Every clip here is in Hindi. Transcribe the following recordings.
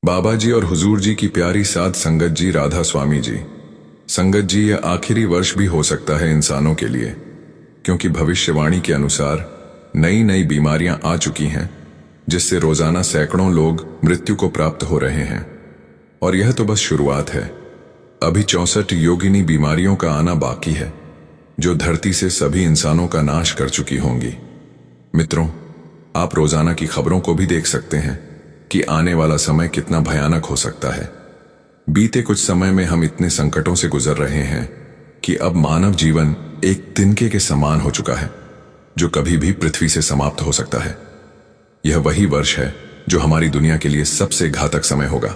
बाबा जी और हुजूर जी की प्यारी साध संगत जी, राधा स्वामी जी। संगत जी, यह आखिरी वर्ष भी हो सकता है इंसानों के लिए, क्योंकि भविष्यवाणी के अनुसार नई नई बीमारियां आ चुकी हैं, जिससे रोजाना सैकड़ों लोग मृत्यु को प्राप्त हो रहे हैं। और यह तो बस शुरुआत है। अभी 64 योगिनी बीमारियों का आना बाकी है, जो धरती से सभी इंसानों का नाश कर चुकी होंगी। मित्रों, आप रोजाना की खबरों को भी देख सकते हैं कि आने वाला समय कितना भयानक हो सकता है। बीते कुछ समय में हम इतने संकटों से गुजर रहे हैं कि अब मानव जीवन एक तिनके के समान हो चुका है, जो कभी भी पृथ्वी से समाप्त हो सकता है। यह वही वर्ष है जो हमारी दुनिया के लिए सबसे घातक समय होगा।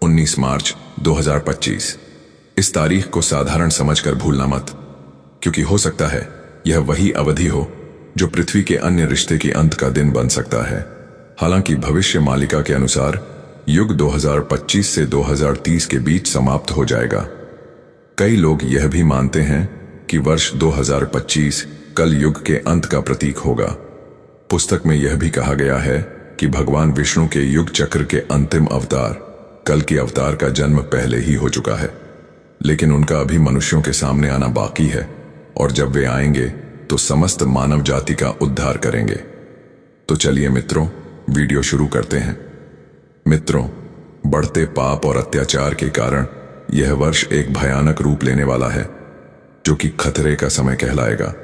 19 मार्च 2025। इस तारीख को साधारण समझकर भूलना मत, क्योंकि हो सकता है यह वही अवधि हो जो पृथ्वी के अन्य रिश्ते के अंत का दिन बन सकता है। हालांकि भविष्य मालिका के अनुसार युग 2025 से 2030 के बीच समाप्त हो जाएगा। कई लोग यह भी मानते हैं कि वर्ष 2025 कल युग के अंत का प्रतीक होगा। पुस्तक में यह भी कहा गया है कि भगवान विष्णु के युग चक्र के अंतिम अवतार कल के अवतार का जन्म पहले ही हो चुका है, लेकिन उनका अभी मनुष्यों के सामने आना बाकी है, और जब वे आएंगे तो समस्त मानव जाति का उद्धार करेंगे। तो चलिए मित्रों, वीडियो शुरू करते हैं। मित्रों, बढ़ते पाप और अत्याचार के कारण यह वर्ष एक भयानक रूप लेने वाला है, जो कि खतरे का समय कहलाएगा।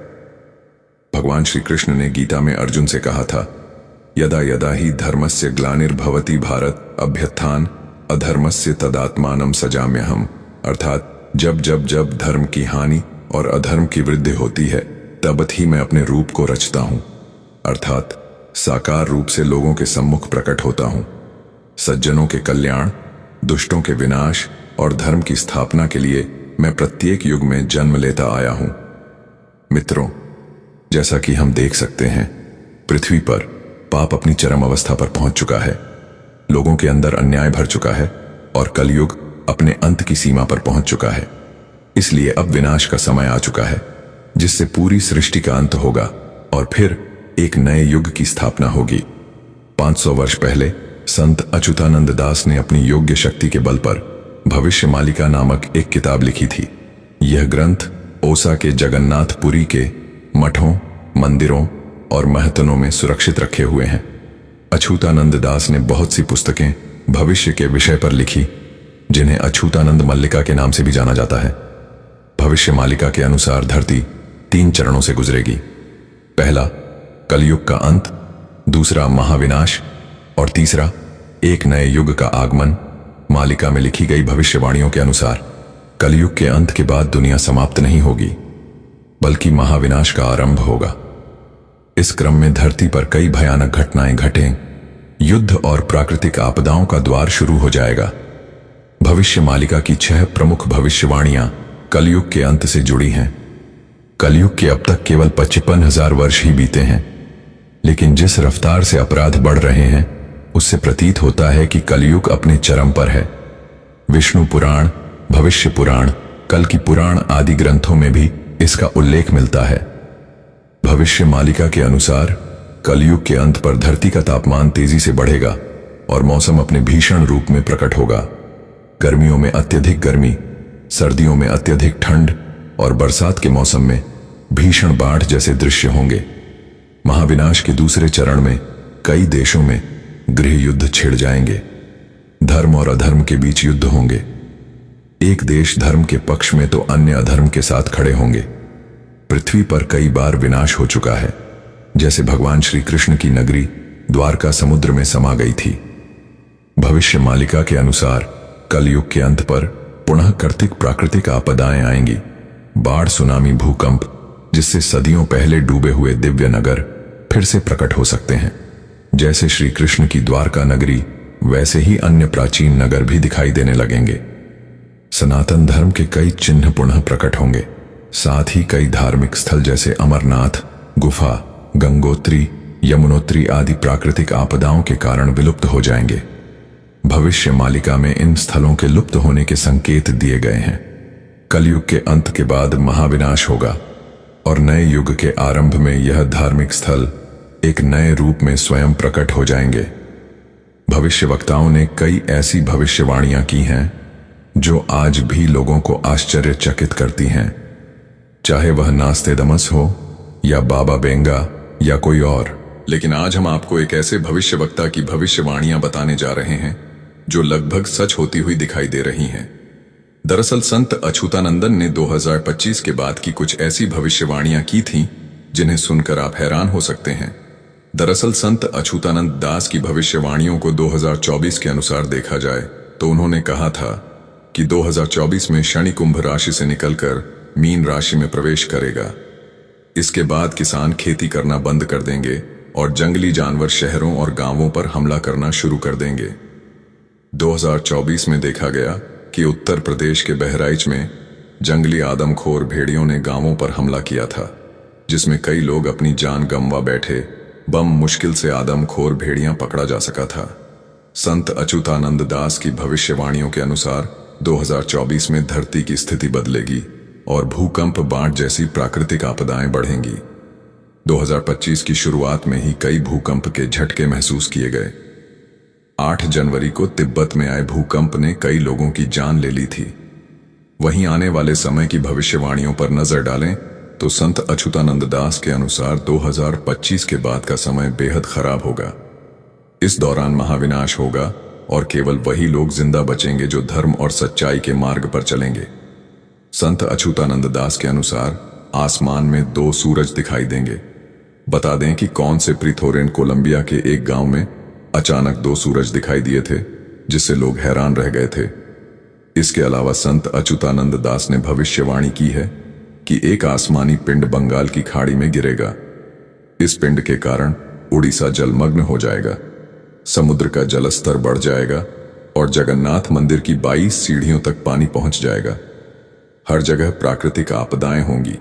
भगवान श्री कृष्ण ने गीता में अर्जुन से कहा था, यदा यदा ही धर्मस्य ग्लानिर्भवति भारत अभ्युत्थान अधर्मस्य तदात्मानं सजाम्यहम्। अर्थात जब जब जब धर्म की हानि और अधर्म की वृद्धि होती है, तब ही मैं अपने रूप को रचता हूं, अर्थात साकार रूप से लोगों के सम्मुख प्रकट होता हूं। सज्जनों के कल्याण, दुष्टों के विनाश और धर्म की स्थापना के लिए मैं प्रत्येक युग में जन्म लेता आया हूं। मित्रों, जैसा कि हम देख सकते हैं, पृथ्वी पर पाप अपनी चरम अवस्था पर पहुंच चुका है। लोगों के अंदर अन्याय भर चुका है और कलयुग अपने अंत की सीमा पर पहुंच चुका है। इसलिए अब विनाश का समय आ चुका है, जिससे पूरी सृष्टि का अंत होगा और फिर एक नए युग की स्थापना होगी। 500 वर्ष पहले संत अच्युतानंद दास ने अपनी योग्य शक्ति के बल पर भविष्य मालिका नामक एक किताब लिखी थी। यह ग्रंथ ओसा के जगन्नाथपुरी के मठों, मंदिरों और महतनों में सुरक्षित रखे हुए हैं। अच्युतानंद दास ने बहुत सी पुस्तकें भविष्य के विषय पर लिखी, जिन्हें अच्युतानंद मल्लिका के नाम से भी जाना जाता है। भविष्य मालिका के अनुसार धरती 3 चरणों से गुजरेगी। पहला, कलयुग का अंत, दूसरा महाविनाश और तीसरा एक नए युग का आगमन। मालिका में लिखी गई भविष्यवाणियों के अनुसार कलयुग के अंत के बाद दुनिया समाप्त नहीं होगी, बल्कि महाविनाश का आरंभ होगा। इस क्रम में धरती पर कई भयानक घटनाएं घटें, युद्ध और प्राकृतिक आपदाओं का द्वार शुरू हो जाएगा। भविष्य मालिका की 6 प्रमुख भविष्यवाणियां कलयुग के अंत से जुड़ी हैं। कलयुग के अब तक केवल 55,000 वर्ष ही बीते हैं, लेकिन जिस रफ्तार से अपराध बढ़ रहे हैं, उससे प्रतीत होता है कि कलयुग अपने चरम पर है। विष्णु पुराण, भविष्य पुराण, कल की पुराण आदि ग्रंथों में भी इसका उल्लेख मिलता है। भविष्य मालिका के अनुसार कलयुग के अंत पर धरती का तापमान तेजी से बढ़ेगा और मौसम अपने भीषण रूप में प्रकट होगा। गर्मियों में अत्यधिक गर्मी, सर्दियों में अत्यधिक ठंड और बरसात के मौसम में भीषण बाढ़ जैसे दृश्य होंगे। महाविनाश के दूसरे चरण में कई देशों में गृह युद्ध छिड़ जाएंगे। धर्म और अधर्म के बीच युद्ध होंगे। एक देश धर्म के पक्ष में तो अन्य अधर्म के साथ खड़े होंगे। पृथ्वी पर कई बार विनाश हो चुका है, जैसे भगवान श्री कृष्ण की नगरी द्वारका समुद्र में समा गई थी। भविष्य मालिका के अनुसार कलयुग के अंत पर पुनः कर्तिक प्राकृतिक आपदाएं आएंगी। बाढ़, सुनामी, भूकंप, जिससे सदियों पहले डूबे हुए दिव्य नगर फिर से प्रकट हो सकते हैं। जैसे श्री कृष्ण की द्वारका नगरी, वैसे ही अन्य प्राचीन नगर भी दिखाई देने लगेंगे। सनातन धर्म के कई चिन्ह पुनः प्रकट होंगे। साथ ही कई धार्मिक स्थल जैसे अमरनाथ गुफा, गंगोत्री, यमुनोत्री आदि प्राकृतिक आपदाओं के कारण विलुप्त हो जाएंगे। भविष्य मालिका में इन स्थलों के लुप्त होने के संकेत दिए गए हैं। कलयुग के अंत के बाद महाविनाश होगा और नए युग के आरंभ में यह धार्मिक स्थल एक नए रूप में स्वयं प्रकट हो जाएंगे। भविष्यवक्ताओं ने कई ऐसी भविष्यवाणियां की हैं जो आज भी लोगों को आश्चर्यचकित करती हैं, चाहे वह नास्तेदमस हो या बाबा बेंगा या कोई और। लेकिन आज हम आपको एक ऐसे भविष्यवक्ता की भविष्यवाणियां बताने जा रहे हैं जो लगभग सच होती हुई दिखाई दे रही हैं। दरअसल संत अछूतानंदन ने 2025 के बाद की कुछ ऐसी भविष्यवाणियां की थीं जिन्हें सुनकर आप हैरान हो सकते हैं। दरअसल संत अछूतानंद दास की भविष्यवाणियों को 2024 के अनुसार देखा जाए तो उन्होंने कहा था कि 2024 में शनि कुंभ राशि से निकलकर मीन राशि में प्रवेश करेगा। इसके बाद किसान खेती करना बंद कर देंगे और जंगली जानवर शहरों और गांवों पर हमला करना शुरू कर देंगे। 2024 में देखा गया कि उत्तर प्रदेश के बहराइच में जंगली आदमखोर भेड़ियों ने गांवों पर हमला किया था, जिसमें कई लोग अपनी जान गंवा बैठे। बम मुश्किल से आदमखोर भेड़ियां पकड़ा जा सका था। संत अच्युतानंद दास की भविष्यवाणियों के अनुसार 2024 में धरती की स्थिति बदलेगी और भूकंप, बाढ़ जैसी प्राकृतिक आपदाएं बढ़ेंगी। 2025 की शुरुआत में ही कई भूकंप के झटके महसूस किए गए। 8 जनवरी को तिब्बत में आए भूकंप ने कई लोगों की जान ले ली थी। वहीं आने वाले समय की भविष्यवाणियों पर नजर डालें तो संत अच्युतानंद दास के अनुसार 2025 के बाद का समय बेहद खराब होगा। इस दौरान महाविनाश होगा और केवल वही लोग जिंदा बचेंगे जो धर्म और सच्चाई के मार्ग पर चलेंगे। संत अच्युतानंद दास के अनुसार आसमान में 2 सूरज दिखाई देंगे। बता दें कि कौन से प्रिथोरेन कोलंबिया के एक गांव में अचानक 2 सूरज दिखाई दिए थे, जिससे लोग हैरान रह गए थे। इसके अलावा संत अच्युतानंद दास ने भविष्यवाणी की है कि एक आसमानी पिंड बंगाल की खाड़ी में गिरेगा। इस पिंड के कारण उड़ीसा जलमग्न हो जाएगा, समुद्र का जलस्तर बढ़ जाएगा और जगन्नाथ मंदिर की 22 सीढ़ियों तक पानी पहुंच जाएगा। हर जगह प्राकृतिक आपदाएं होंगी।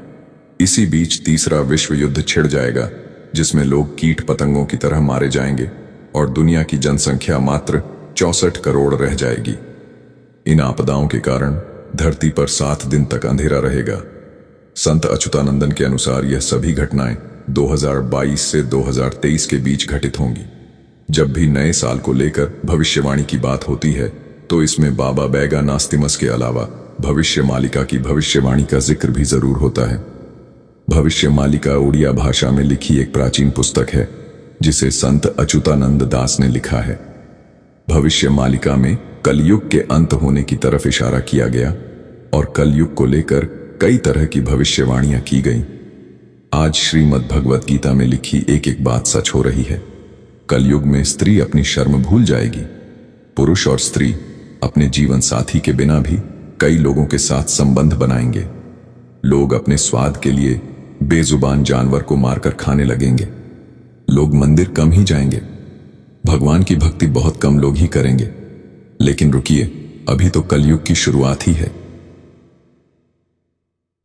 इसी बीच तीसरा विश्व युद्ध छिड़ जाएगा, जिसमें लोग कीट पतंगों की तरह मारे जाएंगे और दुनिया की जनसंख्या मात्र 64 करोड़ रह जाएगी। इन आपदाओं के कारण धरती पर 7 दिन तक अंधेरा रहेगा। संत अच्युतानंदन के अनुसार यह सभी घटनाएं 2022 से 2023 के बीच घटित होंगी। जब भी नए साल को लेकर भविष्यवाणी की बात होती है तो इसमें बाबा बैगा नास्तिमस के अलावा भविष्य मालिका की भविष्यवाणी का जिक्र भी जरूर होता है। भविष्य मालिका उड़िया भाषा में लिखी एक प्राचीन पुस्तक है जिसे संत अच्युतानंद दास ने लिखा है। भविष्य मालिका में कलयुग के अंत होने की तरफ इशारा किया गया और कलयुग को लेकर कई तरह की भविष्यवाणियां की गईं। आज श्रीमद् भगवत गीता में लिखी एक एक बात सच हो रही है। कलयुग में स्त्री अपनी शर्म भूल जाएगी। पुरुष और स्त्री अपने जीवन साथी के बिना भी कई लोगों के साथ संबंध बनाएंगे। लोग अपने स्वाद के लिए बेजुबान जानवर को मारकर खाने लगेंगे। लोग मंदिर कम ही जाएंगे। भगवान की भक्ति बहुत कम लोग ही करेंगे। लेकिन रुकिए, अभी तो कलयुग की शुरुआत ही है।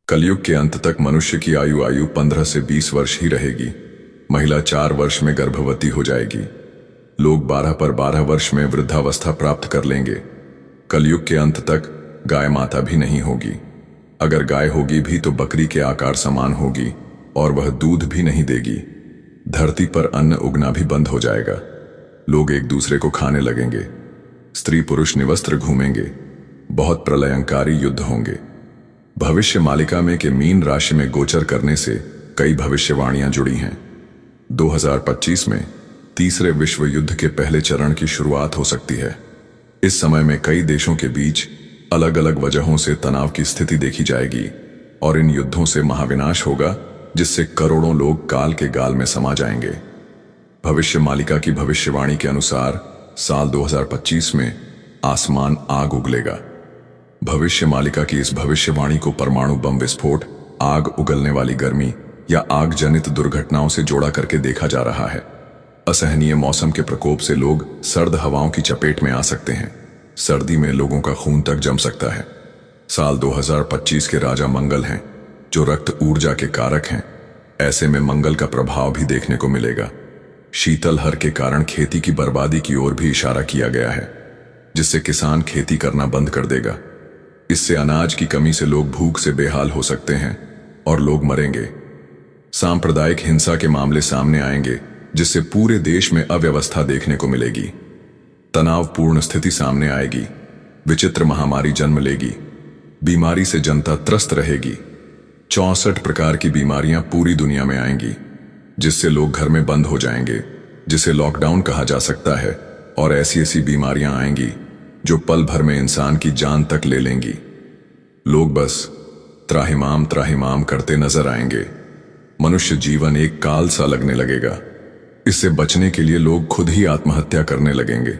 कलयुग के अंत तक मनुष्य की आयु 15 से 20 वर्ष ही रहेगी। महिला 4 वर्ष में गर्भवती हो जाएगी। लोग 12 पर 12 वर्ष में वृद्धावस्था प्राप्त कर लेंगे। कलयुग के अंत तक गाय माता भी नहीं होगी। अगर गाय होगी भी तो बकरी के आकार समान होगी और वह दूध भी नहीं देगी। धरती पर अन्न उगना भी बंद हो जाएगा। लोग एक दूसरे को खाने लगेंगे। स्त्री पुरुष निवस्त्र घूमेंगे। बहुत प्रलयंकारी युद्ध होंगे। भविष्य मालिका में के मीन राशि में गोचर करने से कई भविष्यवाणियां जुड़ी हैं। 2025 में तीसरे विश्व युद्ध के पहले चरण की शुरुआत हो सकती है। इस समय में कई देशों के बीच अलग अलग वजहों से तनाव की स्थिति देखी जाएगी और इन युद्धों से महाविनाश होगा, जिससे करोड़ों लोग काल के गाल में समा जाएंगे। भविष्य मालिका की भविष्यवाणी के अनुसार साल 2025 में आसमान आग उगलेगा। भविष्य मालिका की इस भविष्यवाणी को परमाणु बम विस्फोट, आग उगलने वाली गर्मी या आग जनित दुर्घटनाओं से जोड़ा करके देखा जा रहा है। असहनीय मौसम के प्रकोप से लोग सर्द हवाओं की चपेट में आ सकते हैं। सर्दी में लोगों का खून तक जम सकता है। साल 2025 के राजा मंगल हैं, जो रक्त ऊर्जा के कारक हैं। ऐसे में मंगल का प्रभाव भी देखने को मिलेगा। शीतलहर के कारण खेती की बर्बादी की ओर भी इशारा किया गया है, जिससे किसान खेती करना बंद कर देगा। इससे अनाज की कमी से लोग भूख से बेहाल हो सकते हैं और लोग मरेंगे। सांप्रदायिक हिंसा के मामले सामने आएंगे, जिससे पूरे देश में अव्यवस्था देखने को मिलेगी। तनावपूर्ण स्थिति सामने आएगी, विचित्र महामारी जन्म लेगी, बीमारी से जनता त्रस्त रहेगी। 64 प्रकार की बीमारियां पूरी दुनिया में आएंगी, जिससे लोग घर में बंद हो जाएंगे, जिसे लॉकडाउन कहा जा सकता है। और ऐसी ऐसी बीमारियां आएंगी जो पल भर में इंसान की जान तक ले लेंगी। लोग बस त्राहिमाम त्राहिमाम करते नजर आएंगे। मनुष्य जीवन एक काल सा लगने लगेगा। इससे बचने के लिए लोग खुद ही आत्महत्या करने लगेंगे।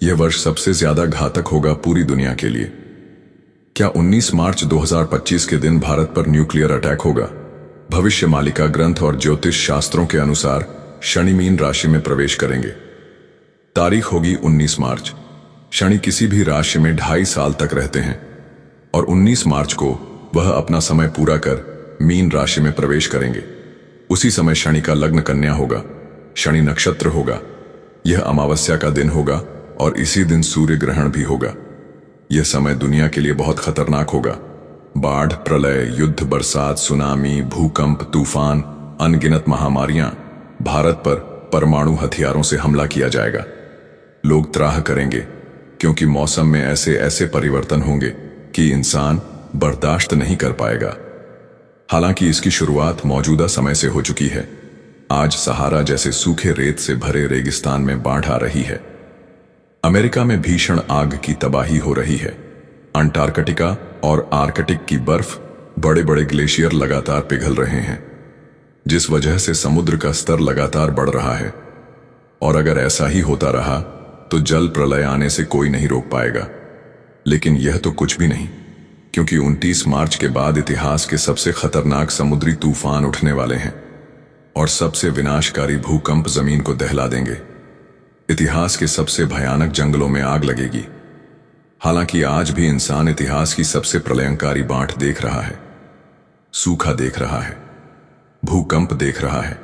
यह वर्ष सबसे ज्यादा घातक होगा पूरी दुनिया के लिए। क्या 19 मार्च 2025 के दिन भारत पर न्यूक्लियर अटैक होगा? भविष्य मालिका ग्रंथ और ज्योतिष शास्त्रों के अनुसार शनि मीन राशि में प्रवेश करेंगे। तारीख होगी 19 मार्च। शनि किसी भी राशि में 2.5 साल तक रहते हैं और 19 मार्च को वह अपना समय पूरा कर मीन राशि में प्रवेश करेंगे। उसी समय शनि का लग्न कन्या होगा, शनि नक्षत्र होगा। यह अमावस्या का दिन होगा और इसी दिन सूर्य ग्रहण भी होगा। यह समय दुनिया के लिए बहुत खतरनाक होगा। बाढ़, प्रलय, युद्ध, बरसात, सुनामी, भूकंप, तूफान, अनगिनत महामारियां, भारत पर परमाणु हथियारों से हमला किया जाएगा। लोग त्राह करेंगे क्योंकि मौसम में ऐसे ऐसे परिवर्तन होंगे कि इंसान बर्दाश्त नहीं कर पाएगा। हालांकि इसकी शुरुआत मौजूदा समय से हो चुकी है। आज सहारा जैसे सूखे रेत से भरे रेगिस्तान में बाढ़ आ रही है। अमेरिका में भीषण आग की तबाही हो रही है। अंटार्कटिका और आर्कटिक की बर्फ, बड़े बड़े ग्लेशियर लगातार पिघल रहे हैं, जिस वजह से समुद्र का स्तर लगातार बढ़ रहा है। और अगर ऐसा ही होता रहा तो जल प्रलय आने से कोई नहीं रोक पाएगा। लेकिन यह तो कुछ भी नहीं, क्योंकि 29 मार्च के बाद इतिहास के सबसे खतरनाक समुद्री तूफान उठने वाले हैं और सबसे विनाशकारी भूकंप जमीन को दहला देंगे। इतिहास के सबसे भयानक जंगलों में आग लगेगी। हालांकि आज भी इंसान इतिहास की सबसे प्रलयंकारी बाढ़ देख रहा है, सूखा देख रहा है, भूकंप देख रहा है।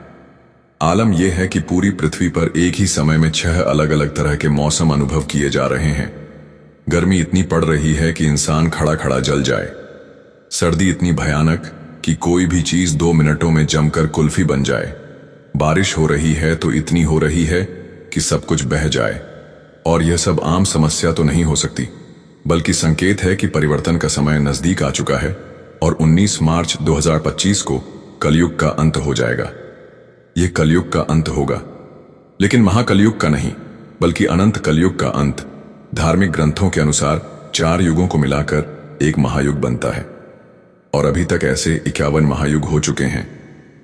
आलम यह है कि पूरी पृथ्वी पर एक ही समय में 6 अलग अलग तरह के मौसम अनुभव किए जा रहे हैं। गर्मी इतनी पड़ रही है कि इंसान खड़ा खड़ा जल जाए। सर्दी इतनी भयानक कि कोई भी चीज 2 मिनटों में जमकर कुल्फी बन जाए। बारिश हो रही है तो इतनी हो रही है कि सब कुछ बह जाए। और यह सब आम समस्या तो नहीं हो सकती, बल्कि संकेत है कि परिवर्तन का समय नजदीक आ चुका है और 19 मार्च 2025 को कलयुग का अंत हो जाएगा। यह कलयुग का अंत होगा, लेकिन महाकलयुग का नहीं, बल्कि अनंत कलयुग का अंत। धार्मिक ग्रंथों के अनुसार 4 युगों को मिलाकर एक महायुग बनता है और अभी तक ऐसे 51 महायुग हो चुके हैं।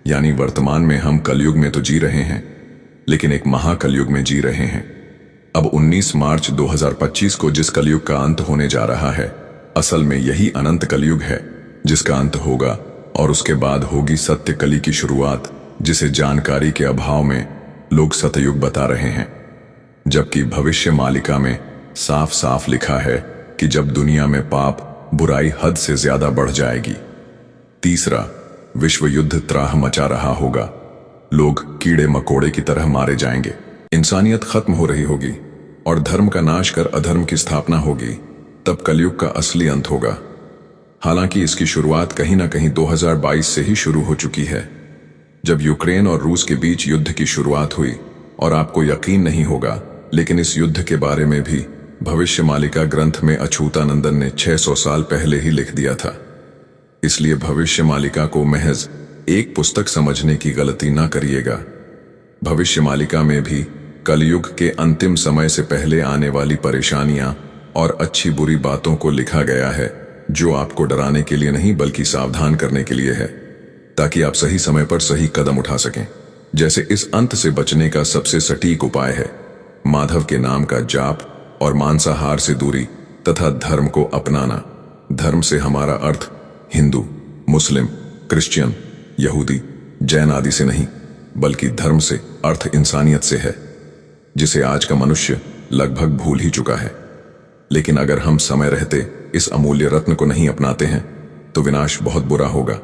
यानी वर्तमान में हम कलयुग में तो जी रहे हैं, लेकिन एक महाकलयुग में जी रहे हैं। अब 19 मार्च 2025 को जिस कलयुग का अंत होने जा रहा है, असल में यही अनंत कलयुग है जिसका अंत होगा और उसके बाद होगी सत्य कली की शुरुआत, जिसे जानकारी के अभाव में लोग सतयुग बता रहे हैं। जबकि भविष्य मालिका में साफ साफ लिखा है कि जब दुनिया में पाप, बुराई हद से ज्यादा बढ़ जाएगी। तीसरा, विश्व युद्ध त्राह मचा रहा होगा। लोग कीड़े मकोड़े की तरह मारे जाएंगे। इंसानियत खत्म हो रही होगी और धर्म का नाश कर अधर्म की स्थापना होगी। तब कलयुग का असली अंत होगा। हालांकि इसकी शुरुआत कहीं ना कहीं 2022 से ही शुरू हो चुकी है, जब यूक्रेन और रूस के बीच युद्ध की शुरुआत हुई। और आपको यकीन नहीं होगा, लेकिन इस युद्ध के बारे में भी भविष्य मालिका ग्रंथ में अछूतानंदन ने 600 साल पहले ही लिख दिया था। इसलिए भविष्य मालिका को महज एक पुस्तक समझने की गलती ना करिएगा। भविष्य मालिका में भी कलयुग के अंतिम समय से पहले आने वाली परेशानियां और अच्छी बुरी बातों को लिखा गया है, जो आपको डराने के लिए नहीं बल्कि सावधान करने के लिए है, ताकि आप सही समय पर सही कदम उठा सकें। जैसे इस अंत से बचने का सबसे सटीक उपाय है माधव के नाम का जाप और मांसाहार से दूरी तथा धर्म को अपनाना। धर्म से हमारा अर्थ हिंदू, मुस्लिम, क्रिश्चियन, यहूदी, जैन आदि से नहीं, बल्कि धर्म से अर्थ इंसानियत से है, जिसे आज का मनुष्य लगभग भूल ही चुका है। लेकिन अगर हम समय रहते इस अमूल्य रत्न को नहीं अपनाते हैं तो विनाश बहुत बुरा होगा।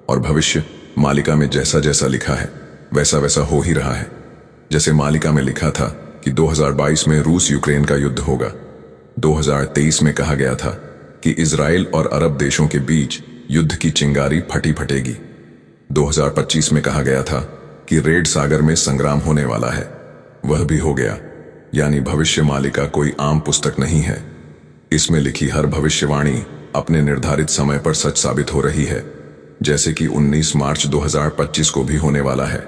और भविष्य मालिका में जैसा जैसा लिखा है वैसा वैसा हो ही रहा है। जैसे मालिका में लिखा था कि 2022 में रूस यूक्रेन का युद्ध होगा। 2023 में कहा गया था कि इजराइल और अरब देशों के बीच युद्ध की चिंगारी फटेगी। 2025 में कहा गया था कि रेड सागर में संग्राम होने वाला है। वह भी हो गया। यानी भविष्य मालिका कोई आम पुस्तक नहीं है। इसमें लिखी हर भविष्यवाणी अपने निर्धारित समय पर सच साबित हो रही है, जैसे कि 19 मार्च 2025 को भी होने वाला है।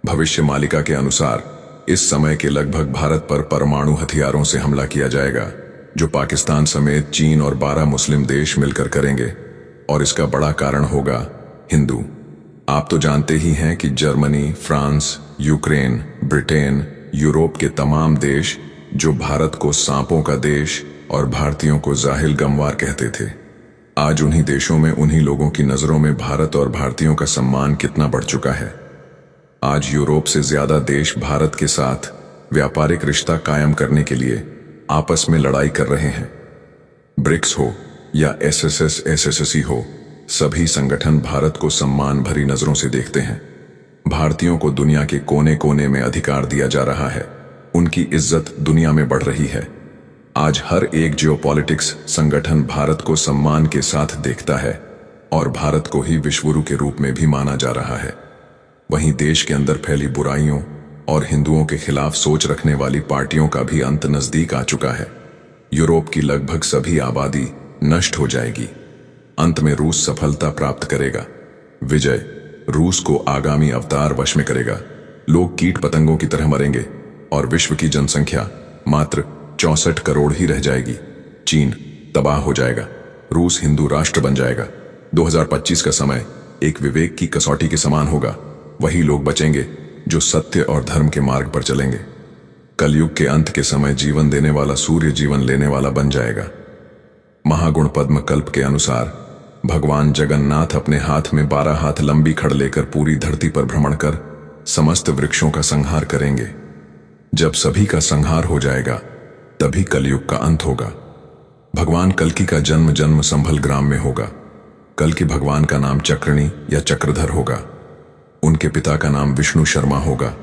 भविष्य मालिका के अनुसार इस समय के लगभग भारत पर परमाणु हथियारों से हमला किया जाएगा, जो पाकिस्तान समेत चीन और 12 मुस्लिम देश मिलकर करेंगे। और इसका बड़ा कारण होगा हिंदू। आप तो जानते ही हैं कि Germany, France, Ukraine, Britain, Europe के तमाम देश जो भारत को सांपों का देश और भारतीयों को जाहिल गमवार कहते थे, आज उन्हीं देशों में उन्हीं लोगों की नजरों में भारत और भारतीयों का सम्मान कितना बढ़ चुका है। आज यूरोप से ज्यादा देश भारत के साथ व्यापारिक रिश्ता कायम करने के लिए आपस में लड़ाई कर रहे हैं। ब्रिक्स हो या एसएससी हो, सभी संगठन भारत को सम्मान भरी नजरों से देखते हैं। भारतीयों को दुनिया के कोने कोने में अधिकार दिया जा रहा है, उनकी इज्जत दुनिया में बढ़ रही है। आज हर एक जियोपॉलिटिक्स संगठन भारत को सम्मान के साथ देखता है और भारत को ही विश्वगुरु के रूप में भी माना जा रहा है। वहीं देश के अंदर फैली बुराइयों और हिंदुओं के खिलाफ सोच रखने वाली पार्टियों का भी अंत नजदीक आ चुका है। यूरोप की लगभग सभी आबादी नष्ट हो जाएगी। अंत में रूस सफलता प्राप्त करेगा। विजय रूस को आगामी अवतार वश में करेगा। लोग कीट पतंगों की तरह मरेंगे और विश्व की जनसंख्या मात्र 64 करोड़ ही रह जाएगी। चीन तबाह हो जाएगा। रूस हिंदू राष्ट्र बन जाएगा। 2025 का समय एक विवेक की कसौटी के समान होगा। वही लोग बचेंगे जो सत्य और धर्म के मार्ग पर चलेंगे। कलयुग के अंत के समय जीवन देने वाला सूर्य जीवन लेने वाला बन जाएगा। महागुण पद्म कल्प के अनुसार भगवान जगन्नाथ अपने हाथ में 12 हाथ लंबी खड़ लेकर पूरी धरती पर भ्रमण कर समस्त वृक्षों का संहार करेंगे। जब सभी का संहार हो जाएगा तभी कलयुग का अंत होगा। भगवान कल्कि का जन्म संभल ग्राम में होगा। कल्कि भगवान का नाम चक्रणी या चक्रधर होगा। उनके पिता का नाम विष्णु शर्मा होगा।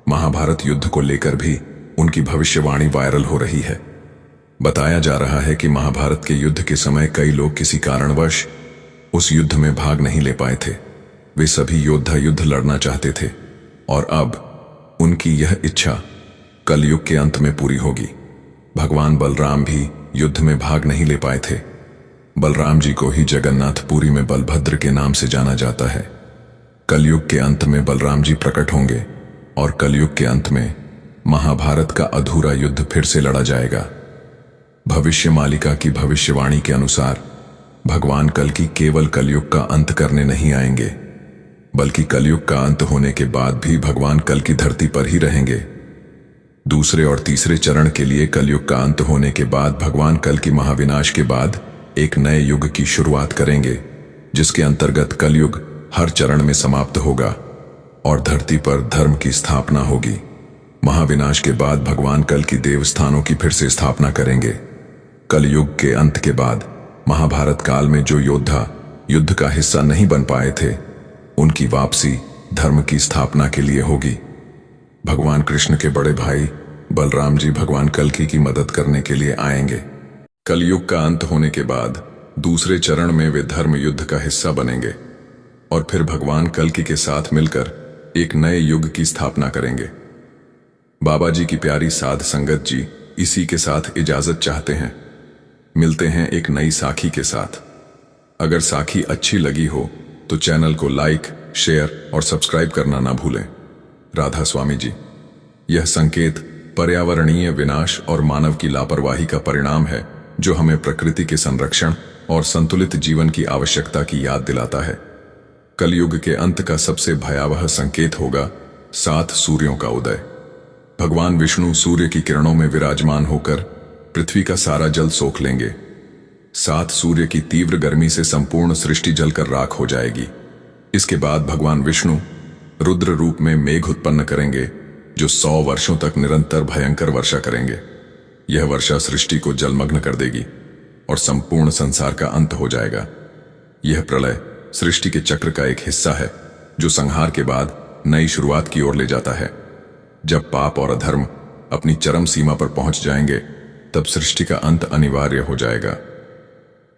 महाभारत युद्ध को लेकर भी उनकी भविष्यवाणी वायरल हो रही है। बताया जा रहा है कि महाभारत के युद्ध के समय कई लोग किसी कारणवश उस युद्ध में भाग नहीं ले पाए थे। वे सभी योद्धा युद्ध लड़ना चाहते थे और अब उनकी यह इच्छा कलयुग के अंत में पूरी होगी। भगवान बलराम भी युद्ध में भाग नहीं ले पाए थे। बलराम जी को ही जगन्नाथपुरी में बलभद्र के नाम से जाना जाता है। कलयुग के अंत में बलराम जी प्रकट होंगे और कलयुग के अंत में महाभारत का अधूरा युद्ध फिर से लड़ा जाएगा। भविष्य मालिका की भविष्यवाणी के अनुसार भगवान कल्कि केवल कलयुग का अंत करने नहीं आएंगे, बल्कि कलयुग का अंत होने के बाद भी भगवान कल्कि धरती पर ही रहेंगे। दूसरे और तीसरे चरण के लिए कलयुग का अंत होने के बाद भगवान कल्कि महाविनाश के बाद एक नए युग की शुरुआत करेंगे, जिसके अंतर्गत कलयुग हर चरण में समाप्त होगा और धरती पर धर्म की स्थापना होगी। महाविनाश के बाद भगवान कल्कि देवस्थानों की फिर से स्थापना करेंगे। कलयुग के अंत के बाद महाभारत काल में जो योद्धा युद्ध का हिस्सा नहीं बन पाए थे, उनकी वापसी धर्म की स्थापना के लिए होगी। भगवान कृष्ण के बड़े भाई बलराम जी भगवान कल्कि की मदद करने के लिए आएंगे। कलयुग का अंत होने के बाद दूसरे चरण में वे धर्म युद्ध का हिस्सा बनेंगे और फिर भगवान कल्कि के साथ मिलकर एक नए युग की स्थापना करेंगे। बाबा जी की प्यारी साध संगत जी इसी के साथ इजाजत चाहते हैं। मिलते हैं एक नई साखी के साथ। अगर साखी अच्छी लगी हो तो चैनल को लाइक, शेयर और सब्सक्राइब करना ना भूलें। राधा स्वामी जी। यह संकेत पर्यावरणीय विनाश और मानव की लापरवाही का परिणाम है, जो हमें प्रकृति के संरक्षण और संतुलित जीवन की आवश्यकता की याद दिलाता है। कलयुग के अंत का सबसे भयावह संकेत होगा 7 सूर्यों का उदय। भगवान विष्णु सूर्य की किरणों में विराजमान होकर पृथ्वी का सारा जल सोख लेंगे। 7 सूर्य की तीव्र गर्मी से संपूर्ण सृष्टि जलकर राख हो जाएगी। इसके बाद भगवान विष्णु रुद्र रूप में मेघ उत्पन्न करेंगे, जो 100 वर्षों तक निरंतर भयंकर वर्षा करेंगे। यह वर्षा सृष्टि को जलमग्न कर देगी और संपूर्ण संसार का अंत हो जाएगा। यह प्रलय सृष्टि के चक्र का एक हिस्सा है, जो संहार के बाद नई शुरुआत की ओर ले जाता है। जब पाप और अधर्म अपनी चरम सीमा पर पहुंच जाएंगे, तब सृष्टि का अंत अनिवार्य हो जाएगा।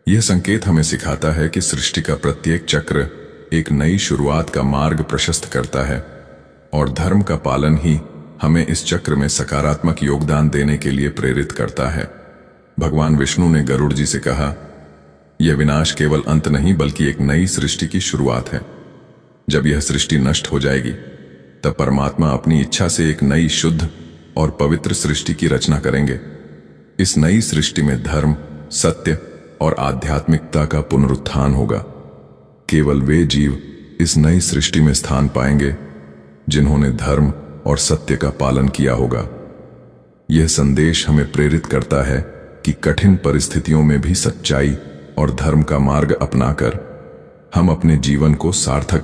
यह संकेत हमें सिखाता है कि सृष्टि का प्रत्येक चक्र एक नई शुरुआत का मार्ग प्रशस्त करता है और धर्म का पालन ही हमें इस चक्र में सकारात्मक योगदान देने के लिए प्रेरित करता है। भगवान विष्णु ने गरुड़ जी से कहा, यह विनाश केवल अंत नहीं बल्कि एक नई सृष्टि की शुरुआत है। जब यह सृष्टि नष्ट हो जाएगी तब परमात्मा अपनी इच्छा से एक नई शुद्ध और पवित्र सृष्टि की रचना करेंगे। इस नई सृष्टि में धर्म, सत्य और आध्यात्मिकता का पुनरुत्थान होगा। केवल वे जीव इस नई सृष्टि में स्थान पाएंगे जिन्होंने धर्म और सत्य का पालन किया होगा। यह संदेश हमें प्रेरित करता है कि कठिन परिस्थितियों में भी सच्चाई और धर्म का मार्ग अपनाकर हम अपने जीवन को सार्थक